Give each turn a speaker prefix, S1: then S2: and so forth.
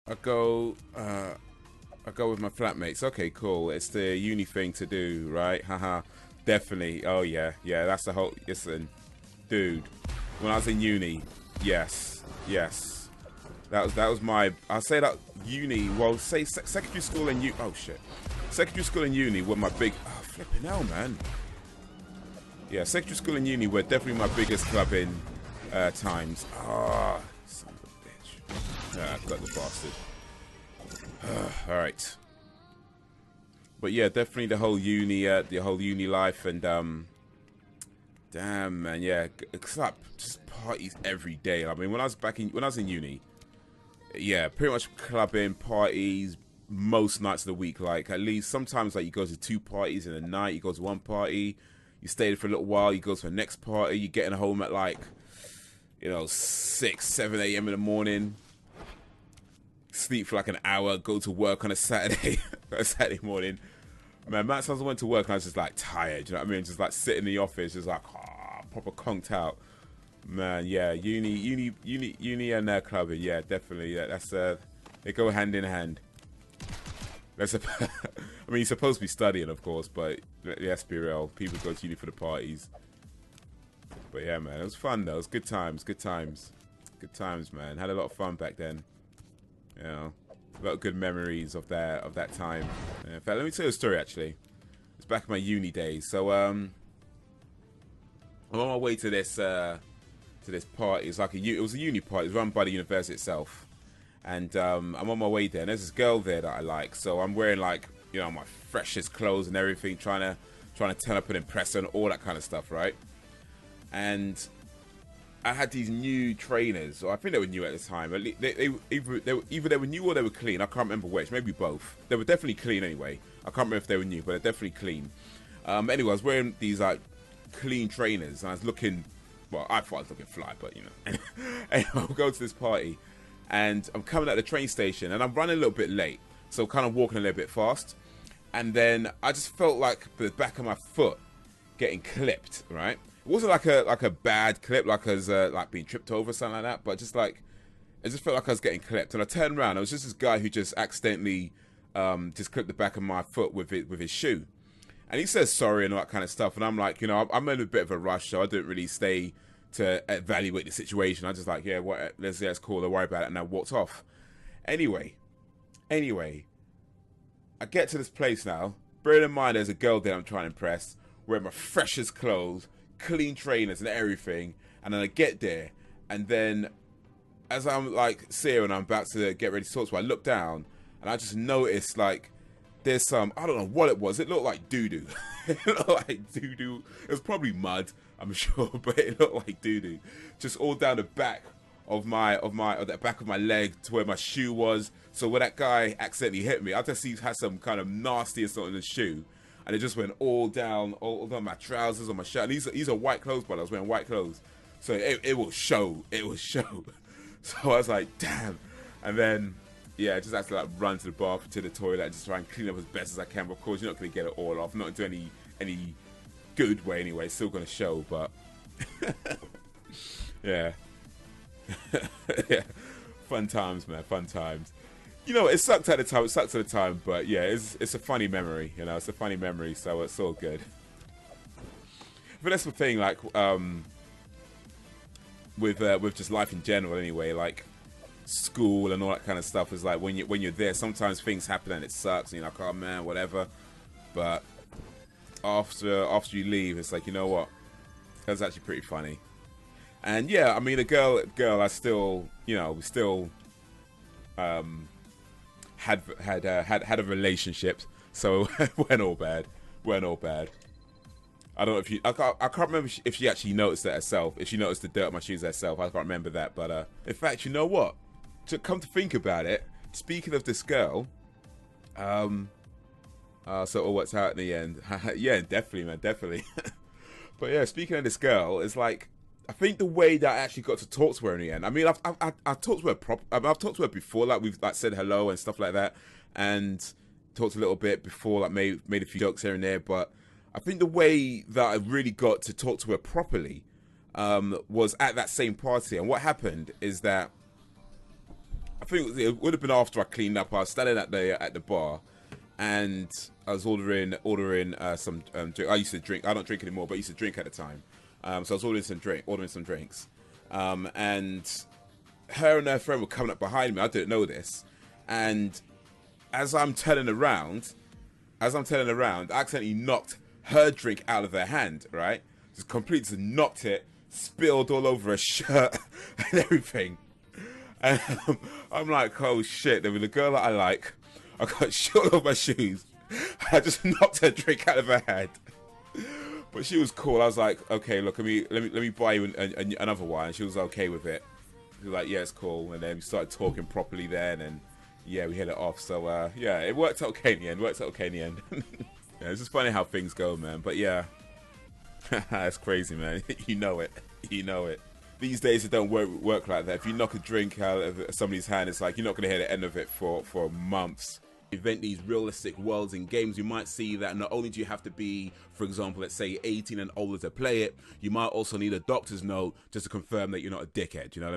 S1: I go with my flatmates. Okay, cool. It's the uni thing to do, right? Haha. Definitely. Oh yeah, yeah. That's the whole. Listen, dude. When I was in uni, yes, yes. That was my. I'll say that uni. Well, say secondary school and oh shit. Secondary school and uni were my big. Oh flipping hell, man. Yeah, secondary school and uni were definitely my biggest clubbing times. Ah, oh, son of a bitch. Ah, got the bastard. All right. But yeah, definitely the whole uni life, and damn man, yeah, it's like just parties every day. I mean, when I was in uni, yeah, pretty much clubbing, parties most nights of the week. Like at least sometimes like you go to 2 parties in a night, you go to 1 party, you stay there for a little while, you go to the next party, you're getting home at like 6, 7 a.m. in the morning. Sleep for like an hour, go to work on a Saturday, a Saturday morning. Man, sometimes I went to work and I was just like tired, you know what I mean? Just like sitting in the office, just like proper conked out. Man, yeah, uni and clubbing, yeah, definitely. Yeah, that's they go hand in hand. That's I mean, you're supposed to be studying, of course, but let's be real. People go to uni for the parties. But yeah, man, it was fun though. It was good times, good times, man. Had a lot of fun back then. You know, a lot of good memories of that time. In fact, let me tell you a story. Actually, it's back in my uni days. So I'm on my way to this party. It's like it was a uni party. It was run by the university itself, and I'm on my way there. And there's this girl there that I like. So I'm wearing like my freshest clothes and everything, trying to turn up and impress her and all that kind of stuff, right? And I had these new trainers, or I think they were new at the time. Either they were new or they were clean. I can't remember which. Maybe both. They were definitely clean anyway. I can't remember if they were new, but they're definitely clean. Anyway, I was wearing these like clean trainers, and I was looking. Well, I thought I was looking fly, but Anyway, I'll go to this party, and I'm coming at the train station, and I'm running a little bit late, so kind of walking a little bit fast. And then I just felt like the back of my foot getting clipped, right? It wasn't like a bad clip, like I was like being tripped over or something like that, but just like it just felt like I was getting clipped. And I turned around, it was just this guy who just accidentally just clipped the back of my foot with his shoe. And he says sorry and all that kind of stuff. And I'm like, I'm in a bit of a rush, so I didn't really stay to evaluate the situation. I just like, yeah, that's cool, don't worry about it, and I walked off. Anyway, I get to this place now. Bearing in mind there's a girl there I'm trying to impress, wearing my freshest clothes, clean trainers and everything, and then I get there, and then as I'm like seeing and I'm about to get ready to talk to her, I look down and I just noticed like there's some, I don't know what it was, it looked like doo-doo. It looked like doo-doo. It was probably mud, I'm sure, but it looked like doo-doo. Just all down the back of the back of my leg to where my shoe was. So when that guy accidentally hit me, I just see he had some kind of nasty or something in the shoe. And it just went all down my trousers, on my shirt. And these are white clothes, but I was wearing white clothes. So it will show. It will show. So I was like, damn. And then, yeah, I just had to like run to the bathroom, to the toilet, and just try and clean up as best as I can. But of course, you're not going to get it all off. Not into any good way anyway. It's still going to show, but yeah. Yeah. Fun times, man. Fun times. It sucked at the time. But yeah, it's a funny memory. It's a funny memory, so it's all good. But that's the thing, like, with just life in general, anyway. Like school and all that kind of stuff is like when you're there, sometimes things happen and it sucks, and you're like, oh man, whatever. But after you leave, it's like, you know what? That's actually pretty funny. And yeah, I mean, a girl, I still, we still had a relationship, so weren't all bad. I don't know if I can't remember if she actually noticed that herself. If she noticed the dirt on my shoes herself, I can't remember that. But in fact, you know what? To come to think about it, speaking of this girl, so it all works out in the end. Yeah, definitely, man, definitely. But yeah, speaking of this girl, it's like, I think the way that I actually got to talk to her in the end. I mean, I've talked to her I've talked to her before, like we've like said hello and stuff like that, and talked a little bit before, like made a few jokes here and there. But I think the way that I really got to talk to her properly was at that same party. And what happened is that I think it would have been after I cleaned up. I was standing at the bar, and I was ordering some drink. I used to drink. I don't drink anymore, but I used to drink at the time. So I was ordering some drinks, and her and her friend were coming up behind me. I didn't know this, and as I'm turning around, I accidentally knocked her drink out of her hand. Right, just knocked it, spilled all over her shirt and everything. And I'm like, oh shit! There was a girl that I like. I got shit all over my shoes. I just knocked her drink out of her hand. But she was cool. I was like, okay, look, let me buy you another one. And she was okay with it. She was like, yeah, it's cool. And then we started talking properly then, and yeah, we hit it off. So yeah, it worked out okay in the end. Yeah, it's just funny how things go, man. But yeah, it's crazy, man. You know it. These days it don't work like that. If you knock a drink out of somebody's hand, it's like you're not going to hear the end of it for months. Invent these realistic worlds in games, you might see that not only do you have to be, for example, let's say 18 and older to play it, you might also need a doctor's note just to confirm that you're not a dickhead, you know what I mean?